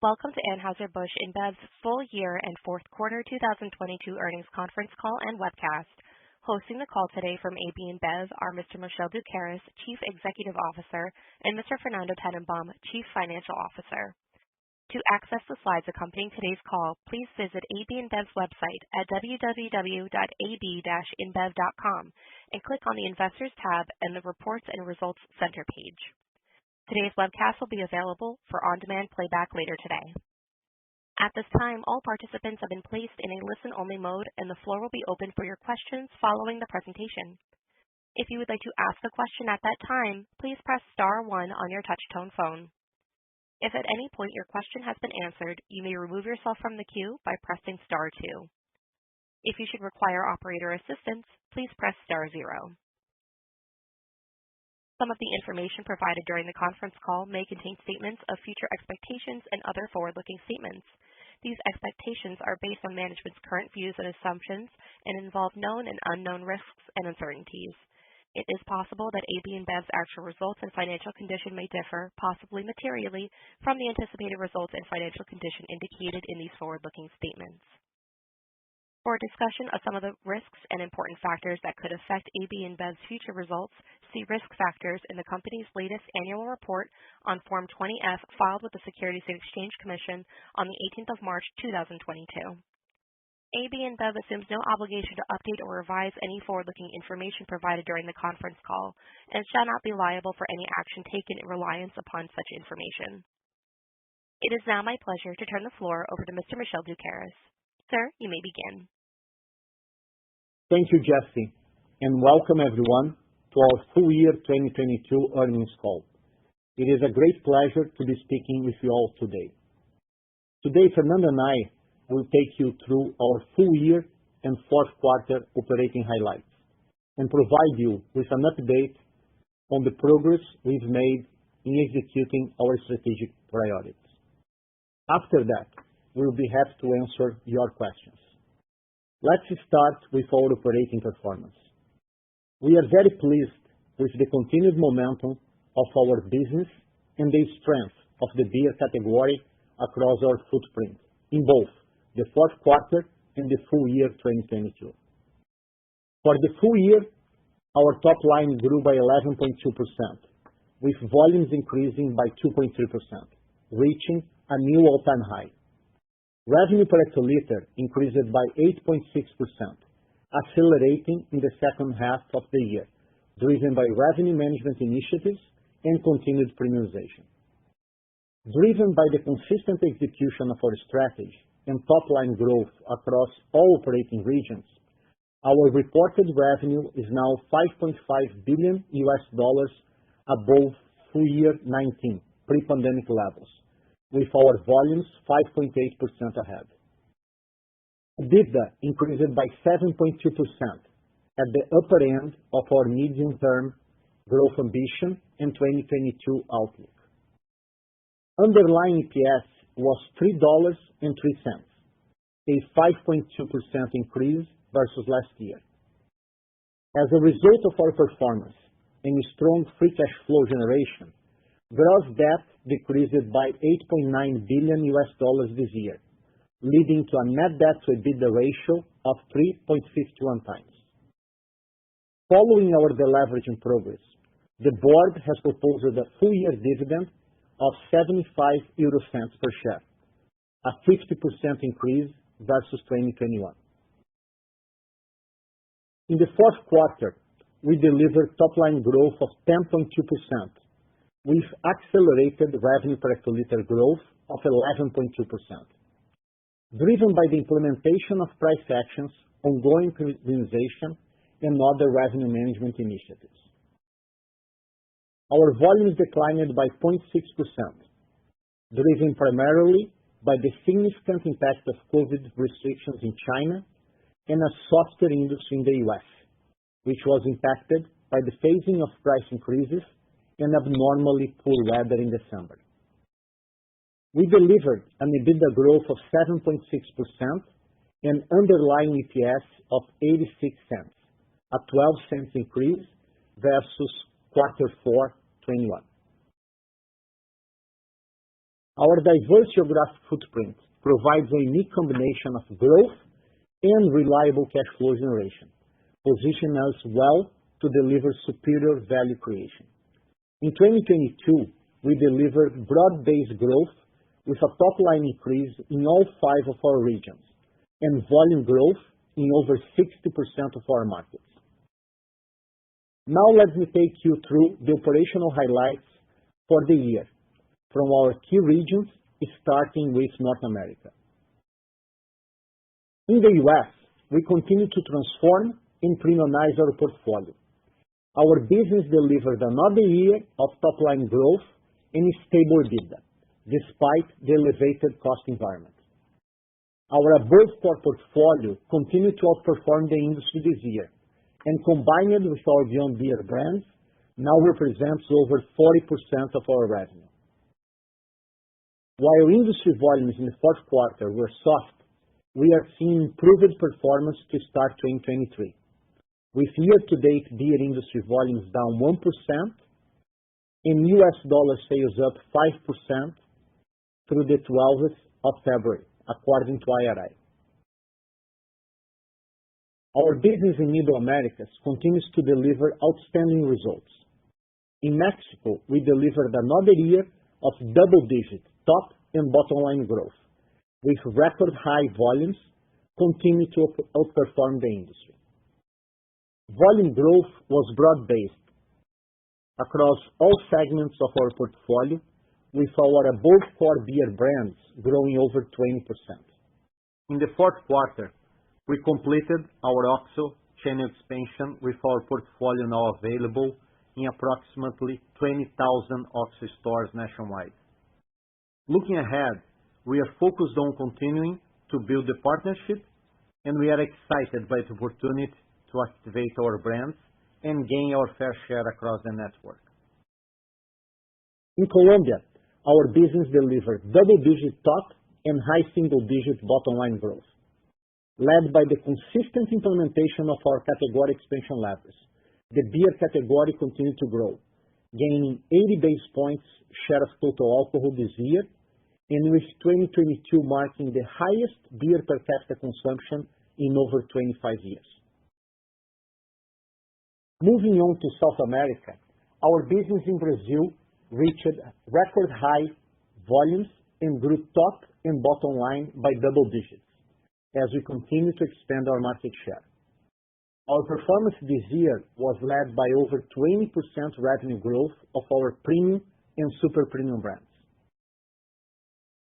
Welcome to Anheuser-Busch InBev's full year and fourth quarter 2022 earnings conference call and webcast. Hosting the call today from AB InBev are Mr. Michel Doukeris, Chief Executive Officer, and Mr. Fernando Tannenbaum, Chief Financial Officer. To access the slides accompanying today's call, please visit AB InBev's website at www.ab-inbev.com and click on the Investors tab and the Reports and Results Center page. Today's webcast will be available for on-demand playback later today. At this time, all participants have been placed in a listen-only mode, and the floor will be open for your questions following the presentation. If you would like to ask a question at that time, please press star 1 on your touch-tone phone. If at any point your question has been answered, you may remove yourself from the queue by pressing star 2. If you should require operator assistance, please press star 0. Some of the information provided during the conference call may contain statements of future expectations and other forward-looking statements. These expectations are based on management's current views and assumptions and involve known and unknown risks and uncertainties. It is possible that AB InBev's actual results and financial condition may differ, possibly materially, from the anticipated results and financial condition indicated in these forward-looking statements. For a discussion of some of the risks and important factors that could affect AB InBev's future results, see risk factors in the company's latest annual report on Form 20-F filed with the Securities and Exchange Commission on the 18th of March 2022. AB InBev assumes no obligation to update or revise any forward-looking information provided during the conference call and shall not be liable for any action taken in reliance upon such information. It is now my pleasure to turn the floor over to Mr. Michel Doukeris. Sir, you may begin. Thank you, Jesse, and welcome everyone to our full year 2022 earnings call. It is a great pleasure to be speaking with you all today. Today, Fernando and I will take you through our full year and fourth quarter operating highlights and provide you with an update on the progress we've made in executing our strategic priorities. After that, we'll be happy to answer your questions. Let's start with our operating performance. We are very pleased with the continued momentum of our business and the strength of the beer category across our footprint in both the fourth quarter and the full year 2022. For the full year, our top line grew by 11.2%, with volumes increasing by 2.3%, reaching a new all-time high. Revenue per hectoliter increased by 8.6%, accelerating in the second half of the year, driven by revenue management initiatives and continued premiumization. Driven by the consistent execution of our strategy and top-line growth across all operating regions, our reported revenue is now $5.5 billion above full year 19 pre-pandemic levels, with our volumes 5.8% ahead. EBITDA increased by 7.2% at the upper end of our medium-term growth ambition and 2022 outlook. Underlying EPS was $3.03, a 5.2% increase versus last year. As a result of our performance and strong free cash flow generation, gross debt decreased by $8.9 billion this year, leading to a net debt to EBITDA ratio of 3.51 times. Following our deleveraging progress, the board has proposed a full year dividend of 75 euro cents per share, a 50% increase versus 2021. In the fourth quarter, we delivered top-line growth of 10.2%, with accelerated revenue per hectoliter growth of 11.2%, driven by the implementation of price actions, ongoing premiumization, and other revenue management initiatives. Our volumes declined by 0.6%, driven primarily by the significant impact of COVID restrictions in China and a softer industry in the US, which was impacted by the phasing of price increases and abnormally poor weather in December. We delivered an EBITDA growth of 7.6% and underlying EPS of 86 cents, a 12 cents increase versus quarter 4, 21. Our diverse geographic footprint provides a unique combination of growth and reliable cash flow generation, positioning us well to deliver superior value creation. In 2022, we delivered broad-based growth with a top-line increase in all 5 of our regions and volume growth in over 60% of our markets. Now let me take you through the operational highlights for the year from our key regions, starting with North America. In the U.S., we continue to transform and premiumize our portfolio. Our business delivered another year of top-line growth and stable EBITDA, despite the elevated cost environment. Our above-core portfolio continued to outperform the industry this year, and combined with our Beyond Beer brands, now represents over 40% of our revenue. While industry volumes in the fourth quarter were soft, we are seeing improved performance to start 2023, with year-to-date beer industry volumes down 1% and US dollar sales up 5% through the 12th of February, according to IRI. Our business in Middle Americas continues to deliver outstanding results. In Mexico, we delivered another year of double-digit top and bottom line growth, with record high volumes continue to outperform the industry. Volume growth was broad-based across all segments of our portfolio, with our above-core beer brands growing over 20%. In the fourth quarter, we completed our OXXO channel expansion, with our portfolio now available in approximately 20,000 OXXO stores nationwide. Looking ahead, we are focused on continuing to build the partnership, and we are excited by the opportunity to activate our brands and gain our fair share across the network. In Colombia, our business delivered double-digit top and high single-digit bottom line growth, led by the consistent implementation of our category expansion levers. The beer category continued to grow, gaining 80 basis points share of total alcohol this year, and with 2022 marking the highest beer per capita consumption in over 25 years. Moving on to South America, our business in Brazil reached record high volumes and grew top and bottom line by double digits as we continue to expand our market share. Our performance this year was led by over 20% revenue growth of our premium and super premium brands.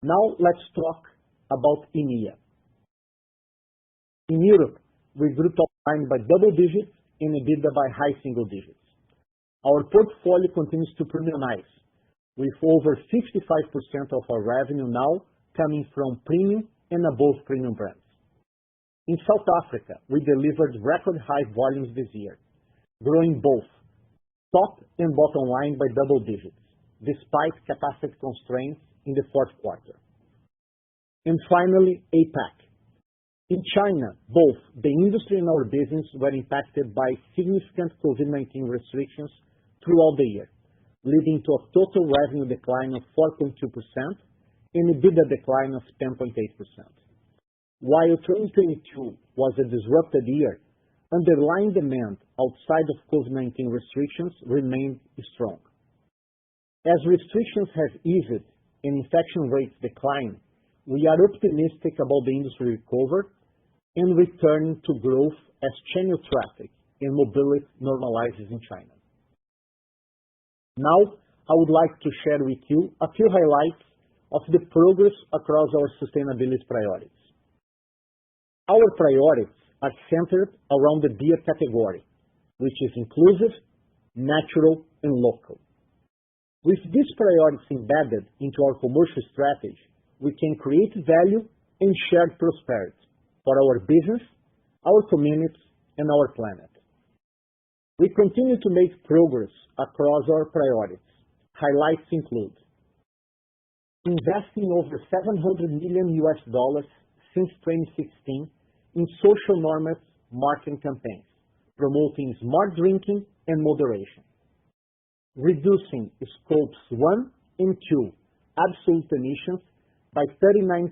Now let's talk about EMEA. In Europe, we grew top line by double digits and EBITDA by high single digits. Our portfolio continues to premiumize, with over 55% of our revenue now coming from premium and above premium brands. In South Africa, we delivered record high volumes this year, growing both top and bottom line by double digits, despite capacity constraints in the fourth quarter. And finally, APAC. In China, both the industry and our business were impacted by significant COVID-19 restrictions throughout the year, leading to a total revenue decline of 4.2% and EBITDA decline of 10.8%. While 2022 was a disrupted year, underlying demand outside of COVID-19 restrictions remained strong. As restrictions have eased and infection rates decline, we are optimistic about the industry recovery and returning to growth as channel traffic and mobility normalizes in China. Now, I would like to share with you a few highlights of the progress across our sustainability priorities. Our priorities are centered around the beer category, which is inclusive, natural, and local. With these priorities embedded into our commercial strategy, we can create value and shared prosperity for our business, our communities, and our planet. We continue to make progress across our priorities. Highlights include investing over $700 million since 2016 in social norms marketing campaigns, promoting smart drinking and moderation, reducing scopes 1 and 2 absolute emissions by 39%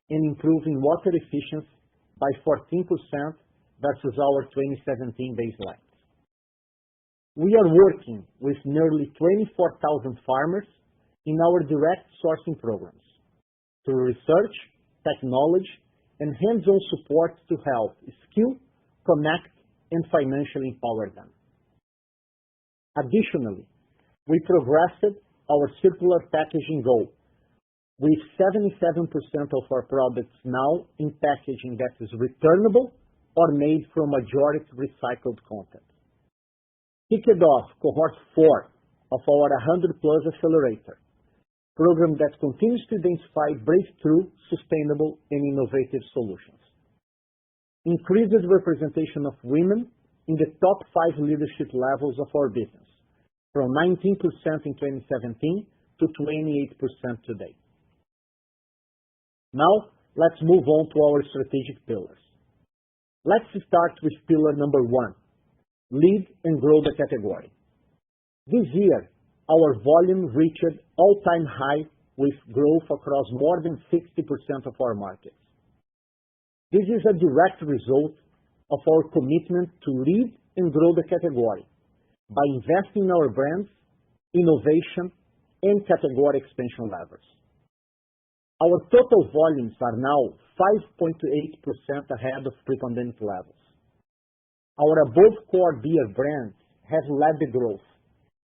and improving water efficiency by 14% versus our 2017 baseline. We are working with nearly 24,000 farmers in our direct sourcing programs through research, technology, and hands-on support to help skill, connect, and financially empower them. Additionally, we progressed our circular packaging goal, with 77% of our products now in packaging that is returnable or made from majority recycled content. Kicked off cohort 4 of our 100 Plus Accelerator, program that continues to identify breakthrough, sustainable, and innovative solutions. Increased representation of women in the top 5 leadership levels of our business, from 19% in 2017 to 28% today. Now, let's move on to our strategic pillars. Let's start with pillar number 1, lead and grow the category. This year, our volume reached all-time high with growth across more than 60% of our markets. This is a direct result of our commitment to lead and grow the category by investing in our brands, innovation, and category expansion levers. Our total volumes are now 5.8% ahead of pre-pandemic levels. Our above core beer brands have led the growth,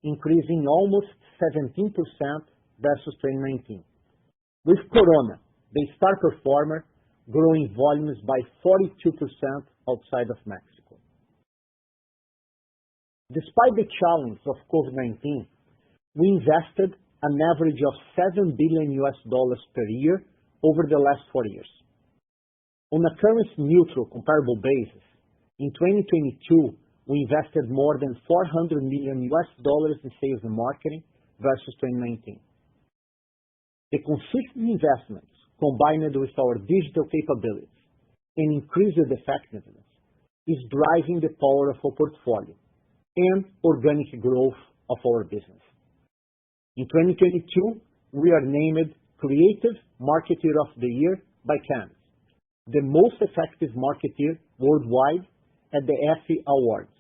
increasing almost 17% versus 2019, with Corona, the star performer, growing volumes by 42% outside of Mexico. Despite the challenge of COVID-19, we invested an average of $7 billion per year over the last 4 years. On a currency-neutral comparable basis, in 2022, we invested more than $400 million in sales and marketing versus 2019. The consistent investments, combined with our digital capabilities and increased effectiveness, is driving the power of our portfolio and organic growth of our business. In 2022, we are named Creative Marketer of the Year by Cannes, the most effective marketer worldwide at the Effie Awards,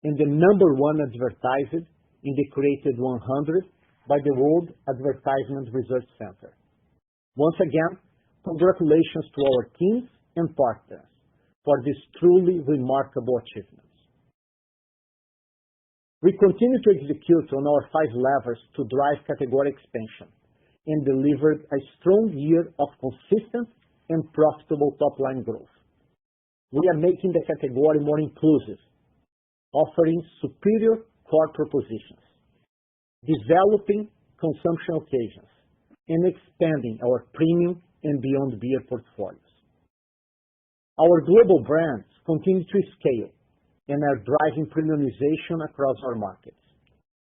and the number 1 advertiser in the Creative 100 by the World Advertisement Research Center. Once again, congratulations to our teams and partners for these truly remarkable achievements. We continue to execute on our 5 levers to drive category expansion and delivered a strong year of consistent and profitable top-line growth. We are making the category more inclusive, offering superior core propositions, developing consumption occasions, and expanding our premium and beyond beer portfolios. Our global brands continue to scale and are driving premiumization across our markets.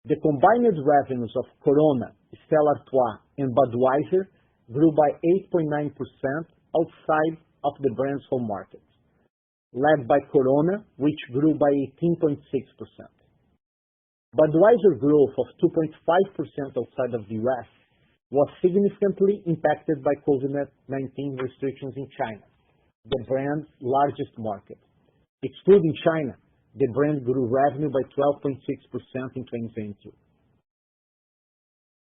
The combined revenues of Corona, Stella Artois, and Budweiser grew by 8.9% outside of the brand's home markets, led by Corona, which grew by 18.6%. Budweiser growth of 2.5% outside of the U.S. was significantly impacted by COVID-19 restrictions in China, the brand's largest market. Excluding China, the brand grew revenue by 12.6% in 2022.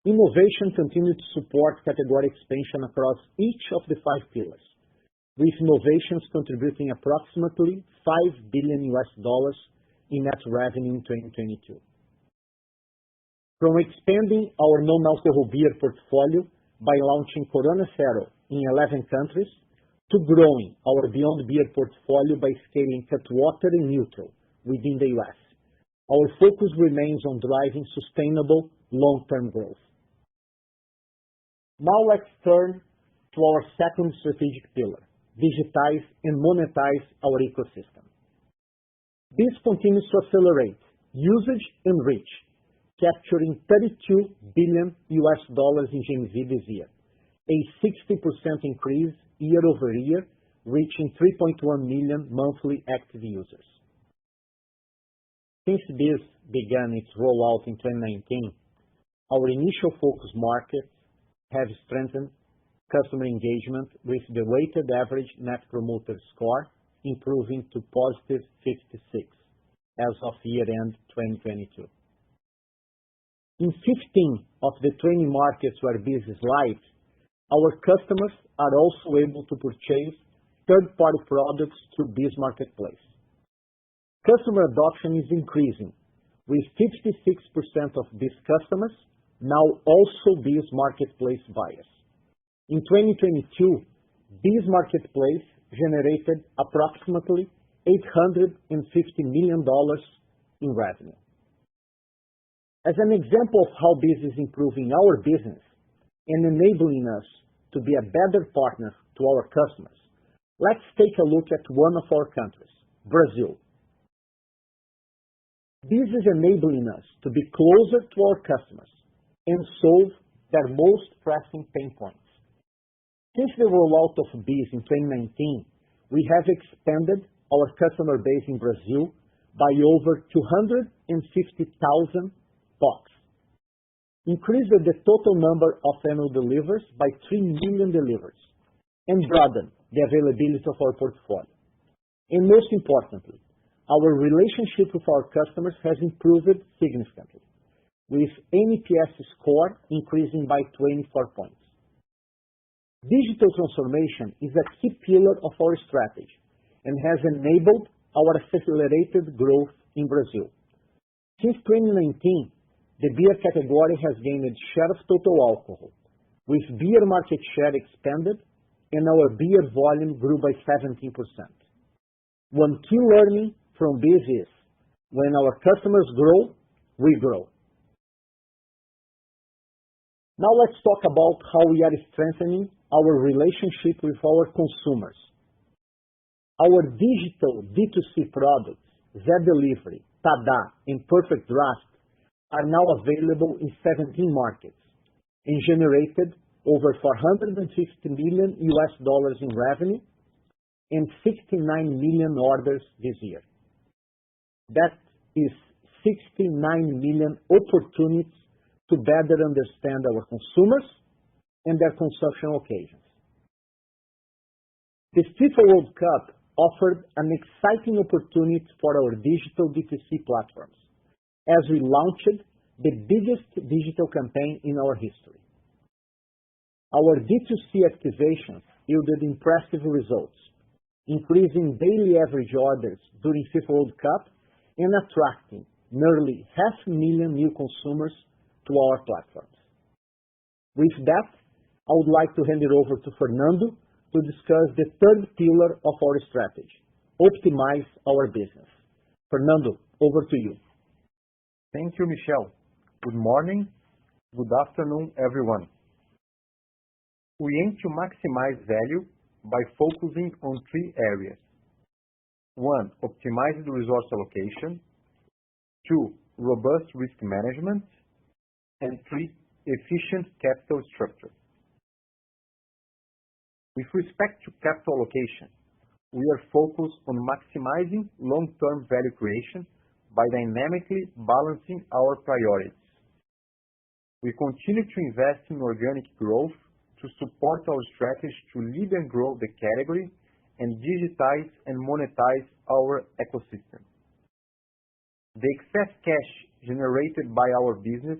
Innovation continued to support category expansion across each of the 5 pillars, with innovations contributing approximately $5 billion in net revenue in 2022. From expanding our non-alcohol beer portfolio by launching Corona Cero in 11 countries, to growing our beyond beer portfolio by scaling Cutwater and Neutral within the U.S. Our focus remains on driving sustainable long-term growth. Now let's turn to our second strategic pillar, digitize and monetize our ecosystem. This continues to accelerate usage and reach, capturing $32 billion in GMV this year, a 60% increase year over year, reaching 3.1 million monthly active users. Since BEES began its rollout in 2019, our initial focus markets have strengthened customer engagement with the weighted average Net Promoter Score improving to positive 56 as of year-end 2022. In 15 of the 20 markets where BEES is live, our customers are also able to purchase third-party products through BEES Marketplace. Customer adoption is increasing, with 56% of BEES customers now also BEES Marketplace buyers. In 2022, BEES Marketplace generated approximately $850 million in revenue. As an example of how BEES is improving our business and enabling us to be a better partner to our customers, let's take a look at one of our countries, Brazil. BEES is enabling us to be closer to our customers and solve their most pressing pain points. Since the rollout of BEES in 2019, we have expanded our customer base in Brazil by over 250,000 box, increased the total number of annual deliveries by 3 million deliveries, and broadened the availability of our portfolio. And most importantly, our relationship with our customers has improved significantly, with NPS score increasing by 24 points. Digital transformation is a key pillar of our strategy and has enabled our accelerated growth in Brazil. Since 2019, the beer category has gained share of total alcohol, with beer market share expanded and our beer volume grew by 17%. One key learning from BEES is, when our customers grow, we grow. Now let's talk about how we are strengthening our relationship with our consumers. Our digital D2C products, Zé Delivery, Tada, and Perfect Draft, are now available in 17 markets and generated over $450 million in revenue and 69 million orders this year. That is 69 million opportunities to better understand our consumers and their consumption occasions. The FIFA World Cup offered an exciting opportunity for our digital D2C platforms as we launched the biggest digital campaign in our history. Our D2C activations yielded impressive results, increasing daily average orders during FIFA World Cup and attracting nearly 500,000 new consumers to our platforms. With that, I would like to hand it over to Fernando to discuss the third pillar of our strategy, optimize our business. Fernando, over to you. Thank you, Michel. Good morning, good afternoon, everyone. We aim to maximize value by focusing on 3 areas. 1, optimize the resource allocation. 2, robust risk management. And 3, efficient capital structure. With respect to capital allocation, we are focused on maximizing long-term value creation by dynamically balancing our priorities. We continue to invest in organic growth to support our strategy to lead and grow the category and digitize and monetize our ecosystem. The excess cash generated by our business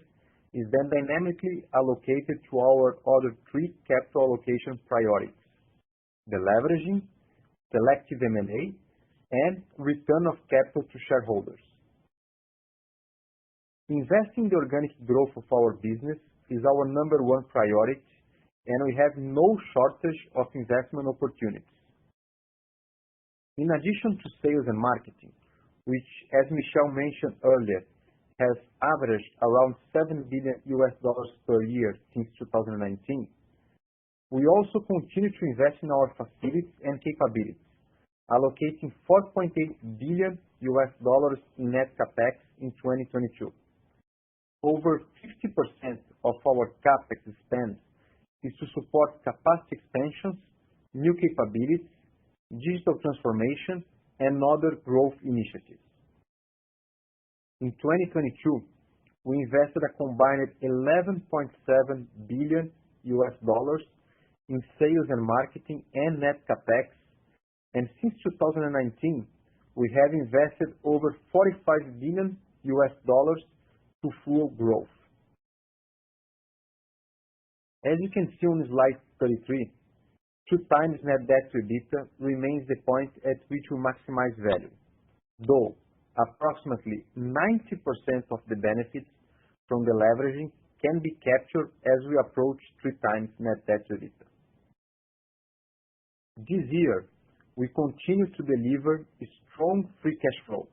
is then dynamically allocated to our other 3 capital allocation priorities: deleveraging, selective M&A, and return of capital to shareholders. Investing in the organic growth of our business is our number 1 priority, and we have no shortage of investment opportunities. In addition to sales and marketing, which, as Michel mentioned earlier, has averaged around $7 billion per year since 2019, we also continue to invest in our facilities and capabilities, allocating $4.8 billion in net capex in 2022. Over 50% of our capex spend is to support capacity expansions, new capabilities, digital transformation, and other growth initiatives. In 2022, we invested a combined $11.7 billion in sales and marketing and net capex, and since 2019, we have invested over $45 billion to fuel growth. As you can see on slide 33, 2 times net debt to EBITDA remains the point at which we maximize value, though approximately 90% of the benefits from the leveraging can be captured as we approach 3 times net debt to EBITDA. This year, we continue to deliver strong free cash flow,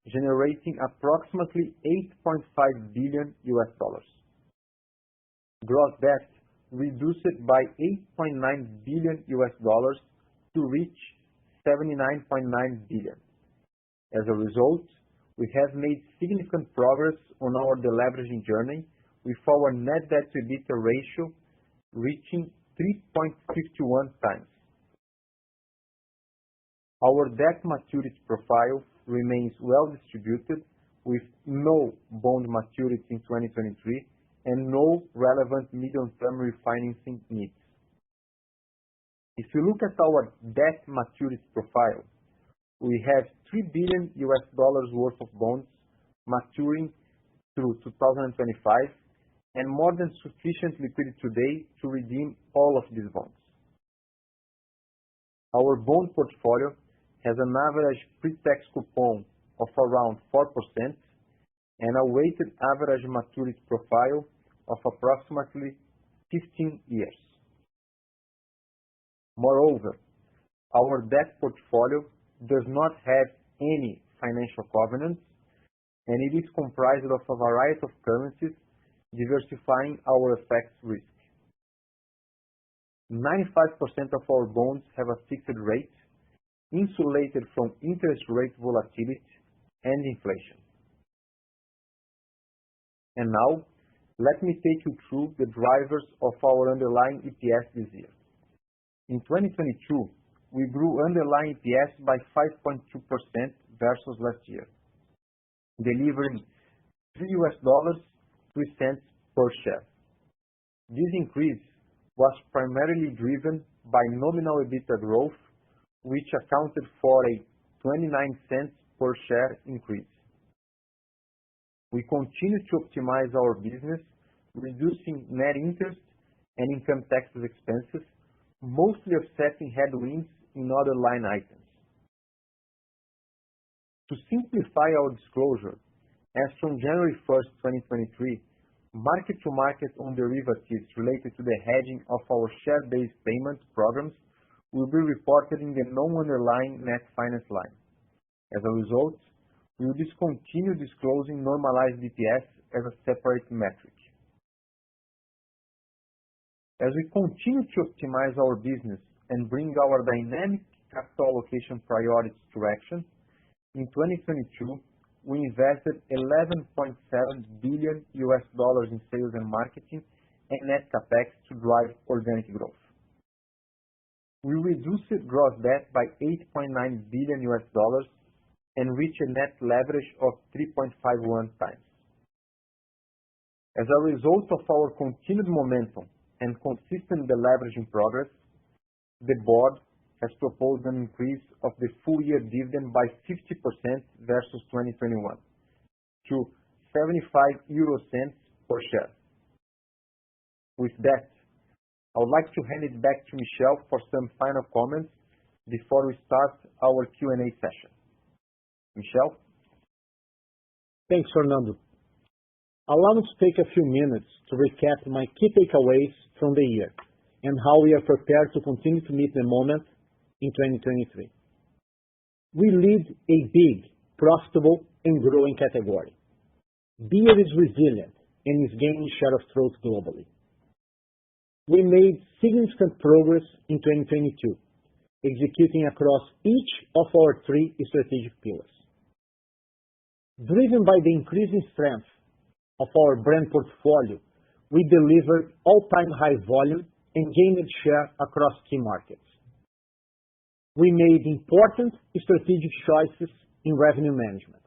generating approximately $8.5 billion. Gross debt reduced by $8.9 billion to reach $79.9 billion. As a result, we have made significant progress on our deleveraging journey, with our net debt to EBITDA ratio reaching 3.51 times. Our debt maturity profile remains well distributed, with no bond maturity in 2023 and no relevant medium-term refinancing needs. If you look at our debt maturity profile, we have $3 billion worth of bonds maturing through 2025 and more than sufficient liquidity today to redeem all of these bonds. Our bond portfolio has an average pre-tax coupon of around 4% and a weighted average maturity profile of approximately 15 years. Moreover, our debt portfolio does not have any financial covenants, and it is comprised of a variety of currencies, diversifying our FX risk. 95% of our bonds have a fixed rate, insulated from interest rate volatility and inflation. And now, let me take you through the drivers of our underlying EPS this year. In 2022, we grew underlying EPS by 5.2% versus last year, delivering $3.03 per share. This increase was primarily driven by nominal EBITDA growth, which accounted for a 29 cents per share increase. We continue to optimize our business, reducing net interest and income taxes expenses, mostly offsetting headwinds in other line items. To simplify our disclosure, as from January 1st, 2023, market-to-market on derivatives related to the hedging of our share-based payment programs will be reported in the non-underlying net finance line. As a result, we will discontinue disclosing normalized EPS as a separate metric. As we continue to optimize our business and bring our dynamic capital allocation priorities to action, in 2022, we invested $11.7 billion in sales and marketing and net capex to drive organic growth. We reduced gross debt by $8.9 billion and reached a net leverage of 3.51 times. As a result of our continued momentum and consistent deleveraging progress, the board has proposed an increase of the full-year dividend by 50% versus 2021 to 75 euro cents per share. With that, I would like to hand it back to Michel for some final comments before we start our Q&A session. Michel? Thanks, Fernando. Allow me to take a few minutes to recap my key takeaways from the year and how we are prepared to continue to meet the moment in 2023. We lead a big, profitable, and growing category. Beer is resilient and is gaining share of throat globally. We made significant progress in 2022, executing across each of our 3 strategic pillars. Driven by the increasing strength of our brand portfolio, we delivered all-time high volume and gained share across key markets. We made important strategic choices in revenue management,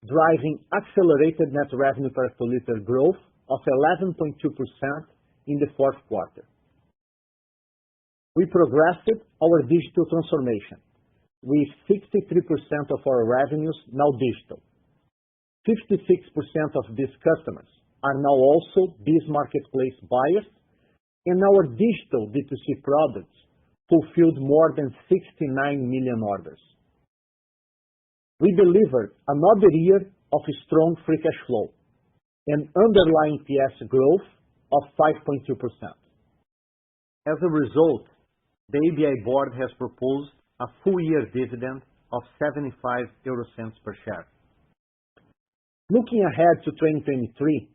driving accelerated net revenue per hectoliter growth of 11.2% in the fourth quarter. We progressed our digital transformation, with 63% of our revenues now digital. 56% of these customers are now also BEES Marketplace buyers, and our digital D2C products fulfilled more than 69 million orders. We delivered another year of strong free cash flow and underlying EPS growth of 5.2%. As a result, the ABI board has proposed a full-year dividend of 75 euro cents per share. Looking ahead to 2023,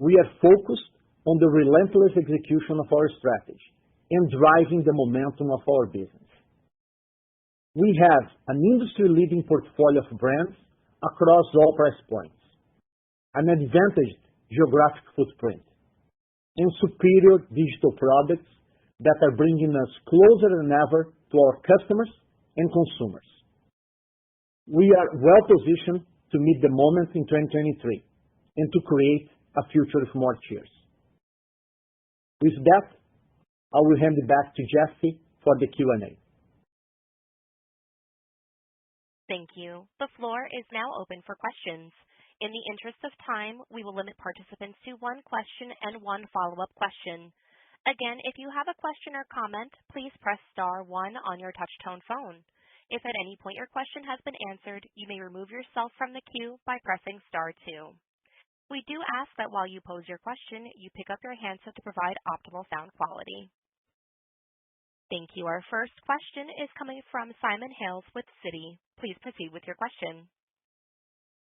we are focused on the relentless execution of our strategy and driving the momentum of our business. We have an industry-leading portfolio of brands across all price points, an advantaged geographic footprint, and superior digital products that are bringing us closer than ever to our customers and consumers. We are well positioned to meet the moment in 2023 and to create a future of more cheers. With that, I will hand it back to Jesse for the Q&A. Thank you. The floor is now open for questions. In the interest of time, we will limit participants to one question and one follow-up question. Again, if you have a question or comment, please press star one on your touch-tone phone. If at any point your question has been answered, you may remove yourself from the queue by pressing star two. We do ask that while you pose your question, you pick up your handset to provide optimal sound quality. Thank you. Our first question is coming from Simon Hales with Citi. Please proceed with your question.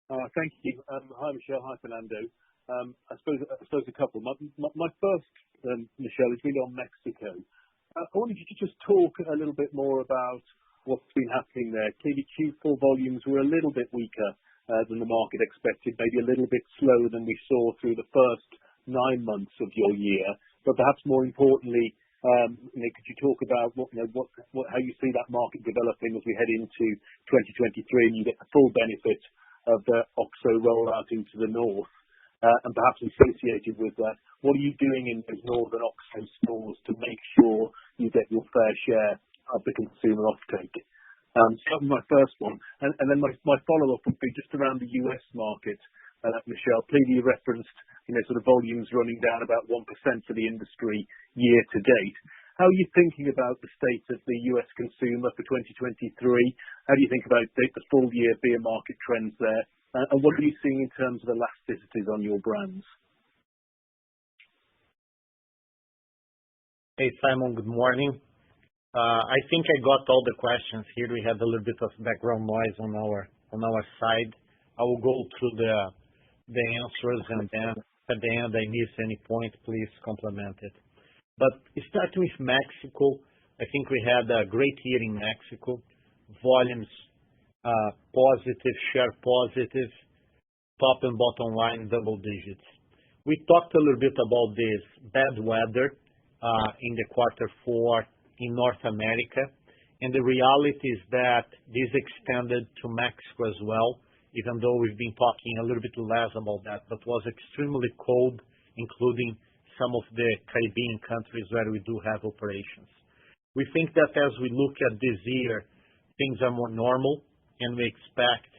Thank you. Hi, Michel. Hi, Fernando. I suppose a couple. My first, Michel, is really on Mexico. I wonder if you could just talk a little bit more about what's been happening there. Clearly, Q4 volumes were a little bit weaker than the market expected, maybe a little bit slower than we saw through the first 9 months of your year. But perhaps more importantly, could you talk about how you see that market developing as we head into 2023 and you get the full benefit of the OXXO rollout into the north? And perhaps associated with that, what are you doing in those northern OXXO stores to make sure you get your fair share of the consumer offtake? So that was my first one. And then my follow-up would be just around the US market. Michel, clearly you referenced sort of volumes running down about 1% for the industry year to date. How are you thinking about the state of the US consumer for 2023? How do you think about the full year beer market trends there? And what are you seeing in terms of elasticities on your brands? Hey, Simon, good morning. I think I got all the questions here. We had a little bit of background noise on our side. I will go through the answers, and then at the end I miss any point, please complement it. But starting with Mexico, I think we had a great year in Mexico. Volumes positive, share positive, top and bottom line double digits. We talked a little bit about this bad weather in the quarter four in North America, and the reality is that this extended to Mexico as well, even though we've been talking a little bit less about that, but was extremely cold, including some of the Caribbean countries where we do have operations. We think that as we look at this year, things are more normal, and we expect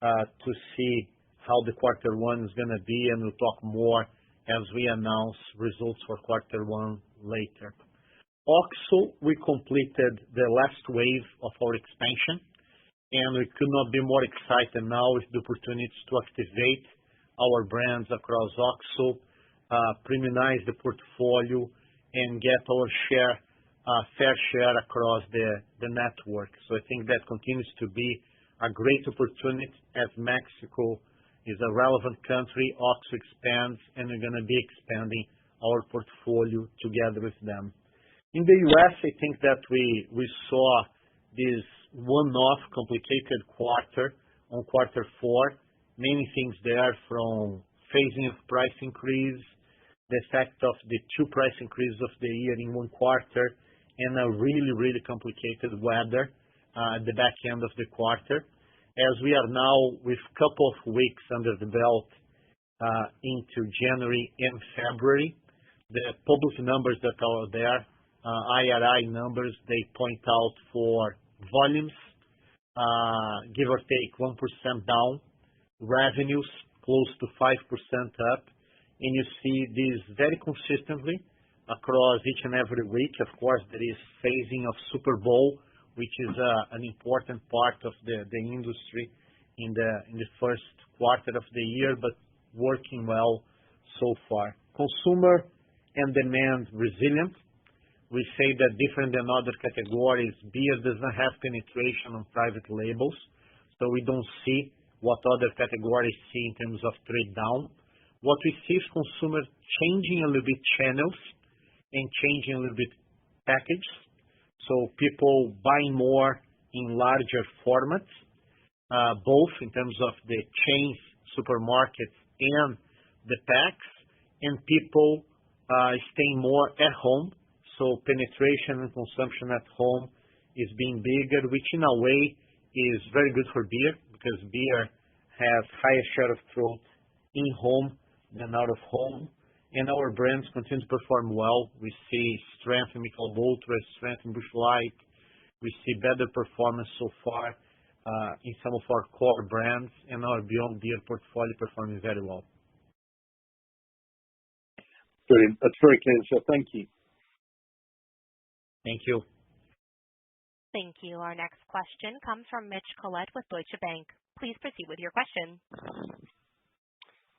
to see how the quarter one is going to be, and we'll talk more as we announce results for quarter one later. OXXO, we completed the last wave of our expansion, and we could not be more excited now with the opportunities to activate our brands across OXXO, premiumize the portfolio, and get our fair share across the network. So I think that continues to be a great opportunity as Mexico is a relevant country. OXXO expands, and we're going to be expanding our portfolio together with them. In the U.S., I think that we saw this one-off complicated quarter on quarter four. Many things there, from phasing of price increase, the effect of the 2 price increases of the year in one quarter, and a really, really complicated weather at the back end of the quarter. As we are now with a couple of weeks under the belt into January and February, the public numbers that are there, IRI numbers, they point out for volumes, give or take 1% down, revenues close to 5% up, and you see this very consistently across each and every week. Of course, there is phasing of Super Bowl, which is an important part of the industry in the first quarter of the year, but working well so far. Consumer and demand resilient. We say that different than other categories, beer does not have penetration on private labels, so we don't see what other categories see in terms of trade down. What we see is consumer changing a little bit channels and changing a little bit package. So people buying more in larger formats, both in terms of the chains, supermarkets, and the packs, and people staying more at home. So penetration and consumption at home is being bigger, which in a way is very good for beer, because beer has higher share of throat in home than out of home. And our brands continue to perform well. We see strength in Michelob Ultra, strength in Busch Light. We see better performance so far in some of our core brands, and our Beyond Beer portfolio performing very well. Brilliant. That's very clear, sir. Thank you. Thank you. Thank you. Our next question comes from Mitch Collett with Deutsche Bank. Please proceed with your question.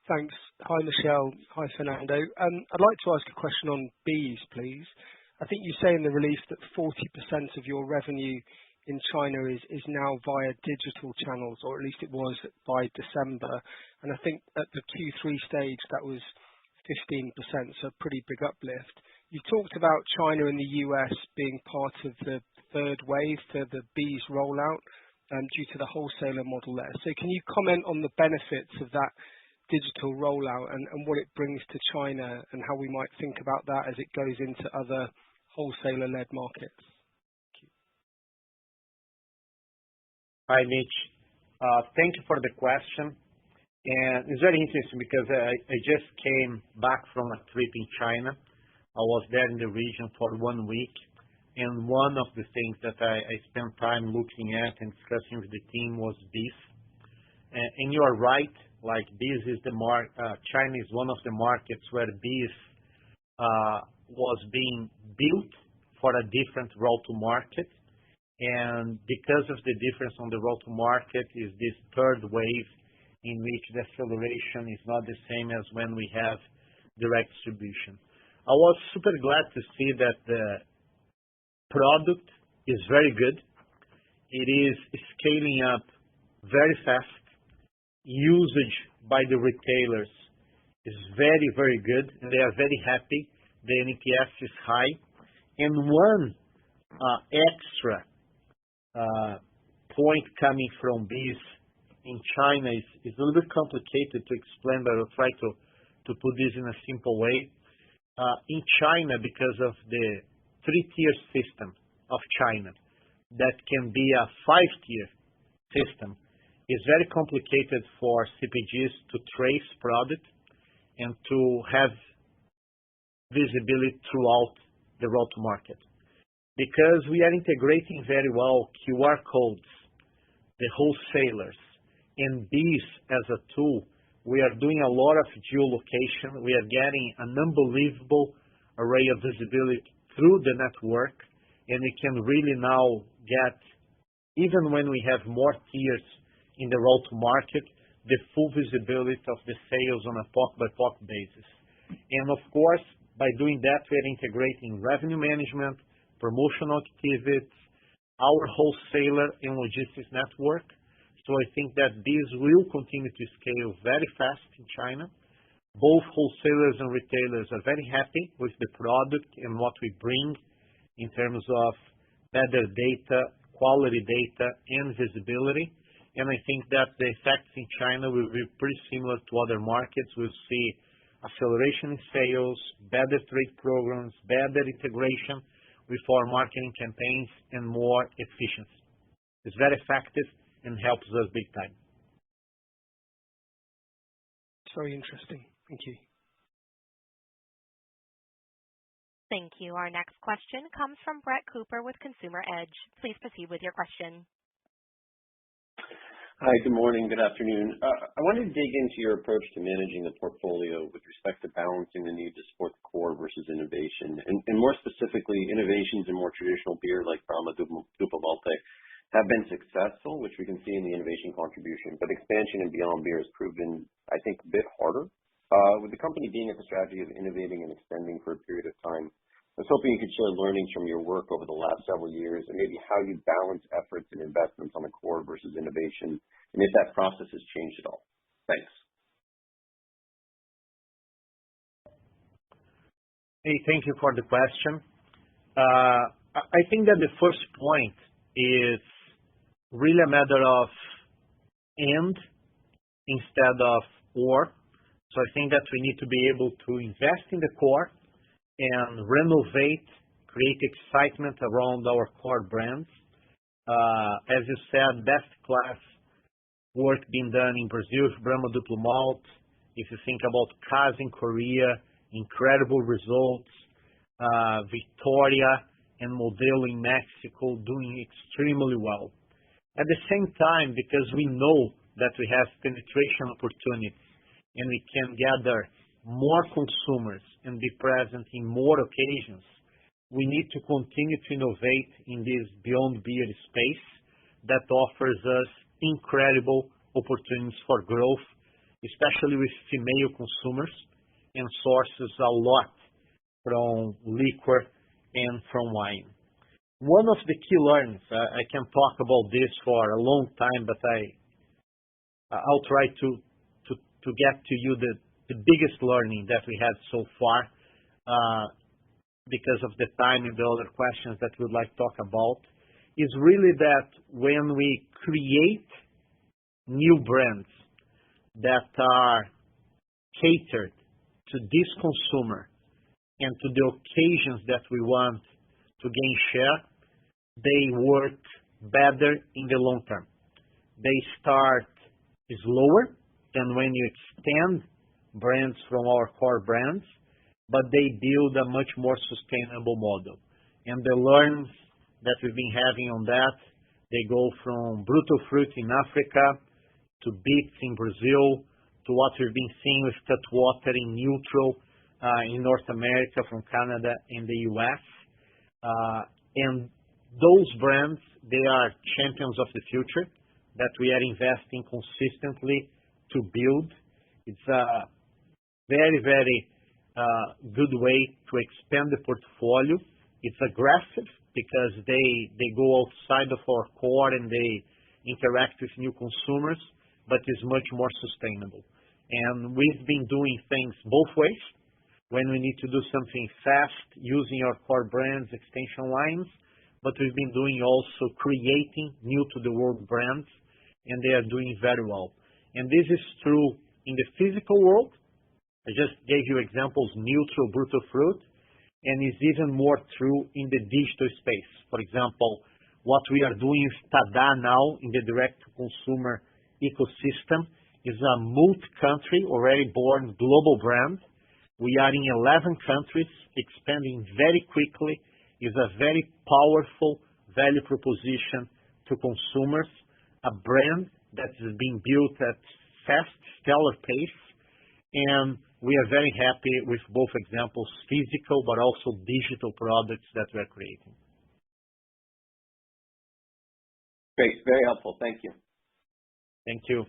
Thanks. Hi, Michel. Hi, Fernando. I'd like to ask a question on bees, please. I think you say in the release that 40% of your revenue in China is now via digital channels, or at least it was by December. And I think at the Q3 stage, that was 15%, so a pretty big uplift. You talked about China and the US being part of the third wave for the bees rollout due to the wholesaler model there. So can you comment on the benefits of that digital rollout and what it brings to China, and how we might think about that as it goes into other wholesaler-led markets? Thank you. Hi, Mitch. Thank you for the question. And it's very interesting because I just came back from a trip in China. I was there in the region for 1 week, and one of the things that I spent time looking at and discussing with the team was bees. And you are right, like bees is China is one of the markets where bees was being built for a different route to market. And because of the difference on the route to market is this third wave in which the acceleration is not the same as when we have direct distribution. I was super glad to see that the product is very good. It is scaling up very fast. Usage by the retailers is very, very good, and they are very happy. The NPS is high. And one extra point coming from bees in China is a little bit complicated to explain, but I'll try to put this in a simple way. In China, because of the 3-tier system of China, that can be a 5-tier system, it's very complicated for CPGs to trace product and to have visibility throughout the route to market. Because we are integrating very well QR codes, the wholesalers, and bees as a tool, we are doing a lot of geolocation. We are getting an unbelievable array of visibility through the network, and we can really now get, even when we have more tiers in the route to market, the full visibility of the sales on a POC-by-POC basis. And of course, by doing that, we are integrating revenue management, promotional activities, our wholesaler and logistics network. So I think that these will continue to scale very fast in China. Both wholesalers and retailers are very happy with the product and what we bring in terms of better data, quality data, and visibility. And I think that the effects in China will be pretty similar to other markets. We'll see acceleration in sales, better trade programs, better integration with our marketing campaigns, and more efficiency. It's very effective and helps us big time. Very interesting. Thank you. Thank you. Our next question comes from Brett Cooper with Consumer Edge. Please proceed with your question. Hi, good morning, good afternoon. I wanted to dig into your approach to managing the portfolio with respect to balancing the need to support the core versus innovation. And more specifically, innovations in more traditional beer like Brahma Duplo Malte have been successful, which we can see in the innovation contribution. But expansion and beyond beer has proven, I think, a bit harder. With the company being at the strategy of innovating and extending for a period of time, I was hoping you could share learnings from your work over the last several years and maybe how you balance efforts and investments on the core versus innovation, and if that process has changed at all. Thanks. Hey, thank you for the question. I think that the first point is really a matter of and instead of or. So I think that we need to be able to invest in the core and renovate, create excitement around our core brands. As you said, best class work being done in Brazil with Brahma Duplo Malte. If you think about Cass in Korea, incredible results. Victoria and Modelo in Mexico doing extremely well. At the same time, because we know that we have penetration opportunities and we can gather more consumers and be present in more occasions, we need to continue to innovate in this beyond beer space that offers us incredible opportunities for growth, especially with female consumers, and sources a lot from liquor and from wine. One of the key learnings, I can talk about this for a long time, but I'll try to get to you the biggest learning that we had so far, because of the time and the other questions that we'd like to talk about, is really that when we create new brands that are catered to this consumer and to the occasions that we want to gain share, they work better in the long term. They start slower than when you extend brands from our core brands, but they build a much more sustainable model. And the learns that we've been having on that, they go from Brutal Fruit in Africa to Beats in Brazil to what we've been seeing with Cutwater in Neutral in North America, from Canada and the US. And those brands, they are champions of the future that we are investing consistently to build. It's a very, very good way to expand the portfolio. It's aggressive because they go outside of our core and they interact with new consumers, but it's much more sustainable. And we've been doing things both ways. When we need to do something fast using our core brands, extension lines, but we've been doing also creating new to the world brands, and they are doing very well. And this is true in the physical world. I just gave you examples, Neutral, Brutal Fruit, and it's even more true in the digital space. For example, what we are doing with Tada now in the direct-to-consumer ecosystem is a multi-country, already born global brand. We are in 11 countries, expanding very quickly. Is a very powerful value proposition to consumers, a brand that is being built at fast, stellar pace, and we are very happy with both examples, physical but also digital products that we are creating. Great, very helpful. Thank you. Thank you.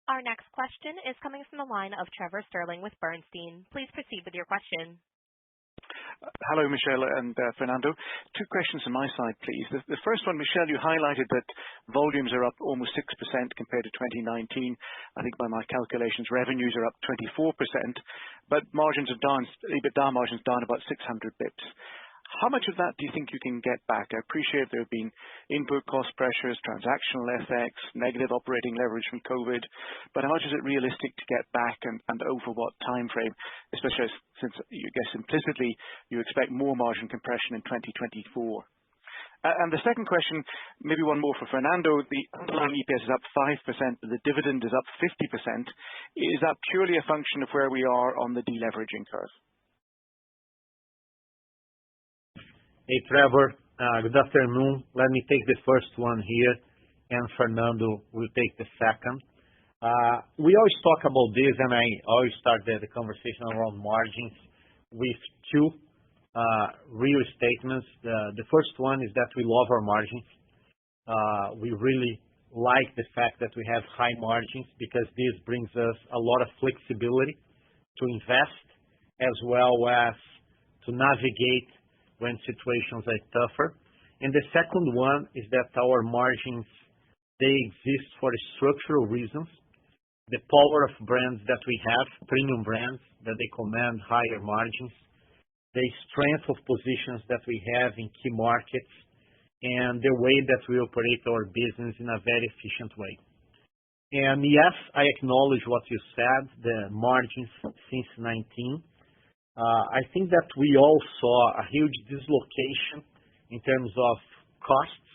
Our next question is coming from the line of Trevor Stirling with Bernstein. Please proceed with your question. Hello, Michel and Fernando. Two questions on my side, please. The first one, Michel, you highlighted that volumes are up almost 6% compared to 2019. I think by my calculations, revenues are up 24%, but margins are down, EBITDA margins down about 600 bips. How much of that do you think you can get back? I appreciate there have been input cost pressures, transactional FX, negative operating leverage from COVID, but how much is it realistic to get back and over what time frame, especially since you guess implicitly you expect more margin compression in 2024? And the second question, maybe one more for Fernando. The underlying EPS is up 5%, the dividend is up 50%. Is that purely a function of where we are on the deleveraging curve? Hey, Trevor. Good afternoon. Let me take the first one here, and Fernando will take the second. We always talk about this, and I always start the conversation around margins with two real statements. The first one is that we love our margins. We really like the fact that we have high margins because this brings us a lot of flexibility to invest as well as to navigate when situations are tougher. And the second one is that our margins, they exist for structural reasons. The power of brands that we have, premium brands, that they command higher margins, the strength of positions that we have in key markets, and the way that we operate our business in a very efficient way. And yes, I acknowledge what you said, the margins since 19. I think that we all saw a huge dislocation in terms of costs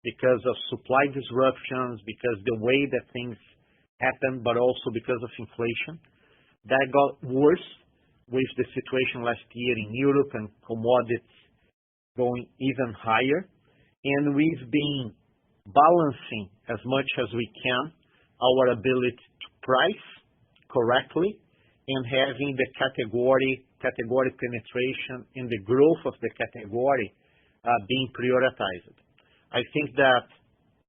because of supply disruptions, because the way that things happened, but also because of inflation. That got worse with the situation last year in Europe and commodities going even higher. And we've been balancing as much as we can our ability to price correctly and having the category penetration and the growth of the category being prioritized. I think that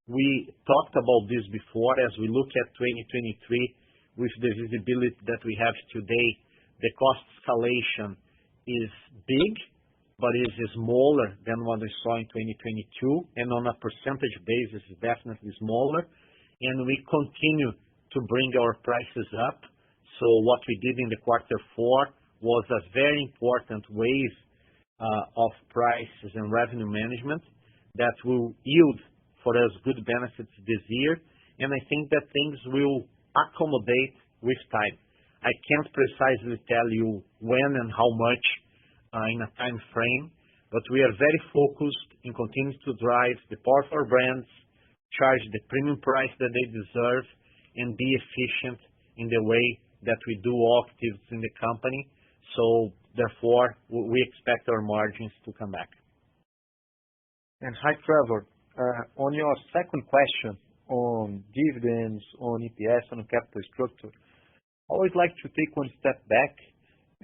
we talked about this before. As we look at 2023, with the visibility that we have today, the cost escalation is big, but is smaller than what we saw in 2022, and on a percentage basis, is definitely smaller. And we continue to bring our prices up. So what we did in the quarter four was a very important wave of prices and revenue management that will yield for us good benefits this year, and I think that things will accommodate with time. I can't precisely tell you when and how much in a time frame, but we are very focused in continuing to drive the power of our brands, charge the premium price that they deserve, and be efficient in the way that we do all activities in the company. So therefore, we expect our margins to come back. And hi, Trevor. On your second question on dividends, on EPS, on capital structure, I always like to take one step back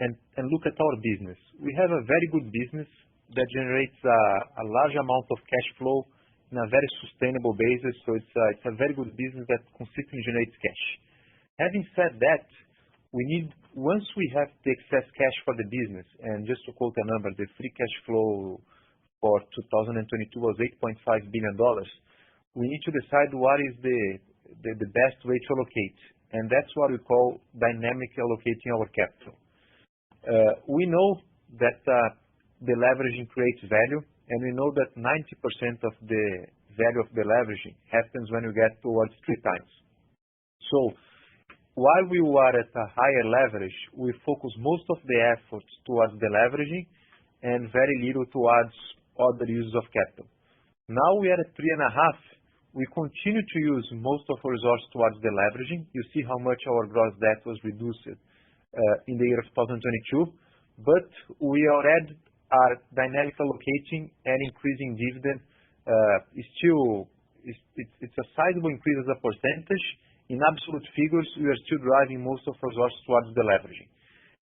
and look at our business. We have a very good business that generates a large amount of cash flow in a very sustainable basis. So it's a very good business that consistently generates cash. Having said that, once we have the excess cash for the business, and just to quote a number, the free cash flow for 2022 was $8.5 billion, we need to decide what is the best way to allocate. And that's what we call dynamic allocating our capital. We know that the leveraging creates value, and we know that 90% of the value of the leveraging happens when you get towards 3 times. So while we were at a higher leverage, we focus most of the efforts towards the leveraging and very little towards other uses of capital. Now we are at 3.5. We continue to use most of our resources towards the leveraging. You see how much our gross debt was reduced in the year of 2022, but we already are dynamic allocating and increasing dividend. It's a sizable increase as a percentage. In absolute figures, we are still driving most of our resources towards the leveraging.